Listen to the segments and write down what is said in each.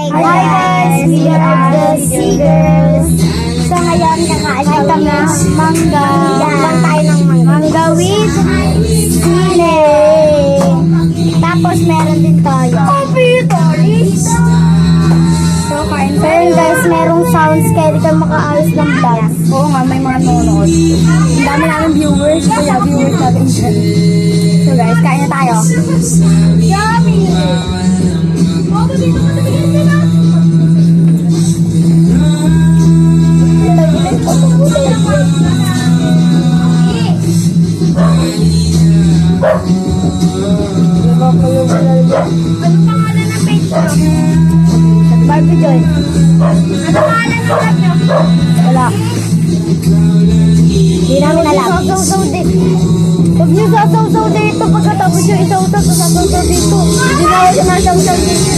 Hi guys, we are the Seagirls. So ngayon, kakain kami ng mangga. Lang tayo ng mangga. Mangga with sile. Tapos meron din tayo. So kain tayo. Pero guys, merong sounds kaya di ka makaayos ng vlog. Oo nga, may mga nanonood. Ang dami namin viewers, kaya viewers natin dyan. So guys, kain na tayo. Yummy! Ano pangalan ng page ko? Barbie Joy. Ano pangalan ng vlog nyo? Wala. Hindi namin alam. Huwag niyo sasaw-saw dito. Pagkatapos yung isaw-saw, sasaw-saw dito. Hindi na ako sinasaw-saw dito.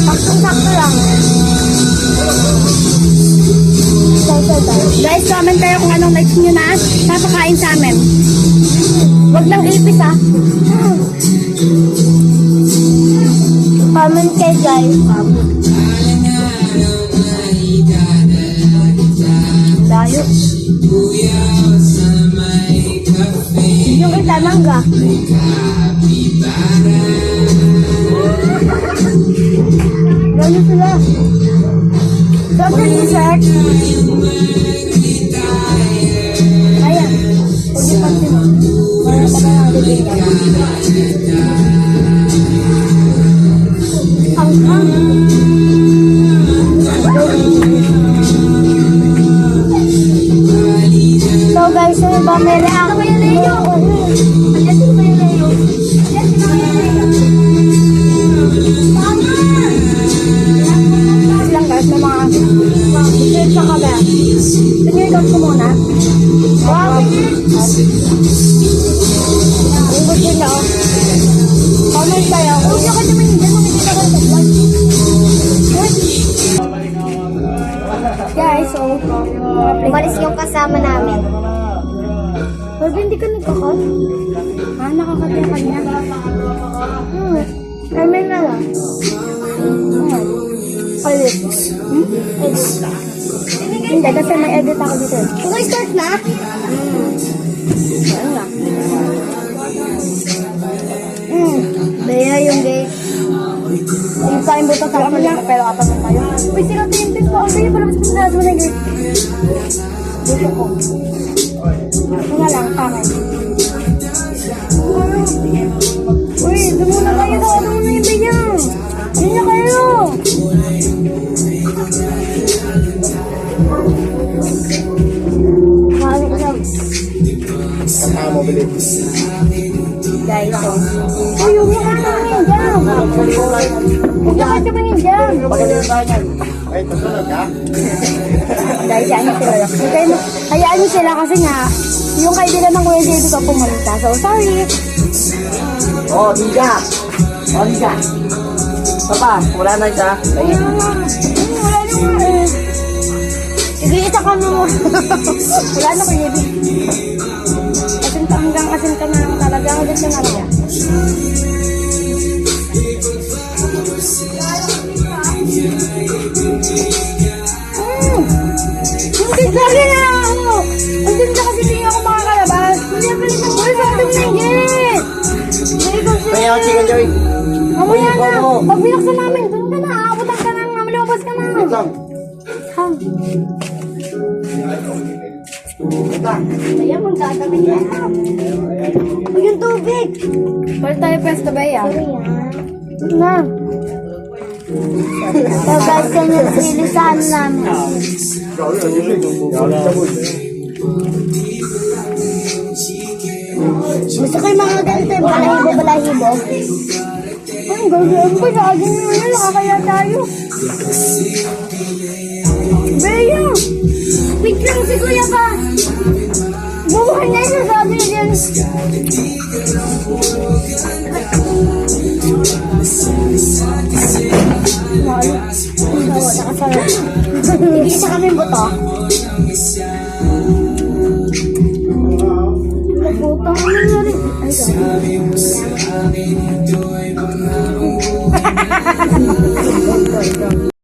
Saktong-sakto lang. Guys, comment kayo kung anong likes nyo na napakain sa amin. Huwag lang ipis ah. Comment kayo guys. Layo. Yung kita mangga. Gano'n sila. Sobrang dessert. Ayan. Huwag yung pansin mo. Para pa na bibigyan. Ang So guys, yung iba may react. Lang guys, may mga dessert sa kabe. Pinirgot ko muna. Wow! Ang gusto niyo. Comment kayo. Huwag nyo kayo naman dyan. Makikita ko sa vlog. Guys, so, Umalis yung kasama namin. Pwede hindi ka nagkakot? Ah, nakakatiya ka niya. Carmen na lang. Ulit. Hindi, kasi may edit ako dito. Okay, start na. Ano na? Baya yung gate. Yung sa imbuto sa akin lang, pero apat na tayo. Uy, sila tintin ko. Ang kaya pala mas pinag mo na gate. Dito ko. Ito nga lang, kamay. Uy, dumuna kayo daw. Dumuna yung bigyan. Hindi na kayo. Mahal ko siya. Guys, so. Uy, huwag mo ka naman dyan. Huwag ka naman dyan. Guys, hayaan nyo sila. Hayaan nyo sila kasi nga, yung kaibigan ng Kuya JB ko pumunta. So, sorry. Oh, Diga! Oh, Diga! Papa, wala na siya. Wala na nga eh. Sige, isa ka mo. Wala na Kuya JB. Hanggang asin ka na lang talaga. Hanggang siya nga lang. Hindi lagi na ako. Ang ganda kasi hindi ako makakalabas. Hindi ako pala isang buhay sa ating nanggit. Kaya ako, Chicken Joy. Mamaya na. Pag binaksan namin, doon ka na. Aabutan ka na. Malabas ka na. Wait lang. Kaya mong gagawin niya. O yung tubig. Balik tayo pwesto ba yan? Na. So guys, yan yung silisahan namin. Gusto ko yung mga ganito yung balahibo-balahibo. Ang gagawin ba? Lagi nyo na. Nakakaya tayo. Bea! Wait lang si Kuya pa. Buhay na yun. Sabi niya dyan. Hindi isa kami buto. Putang, ano nangyari? Ay, sorry.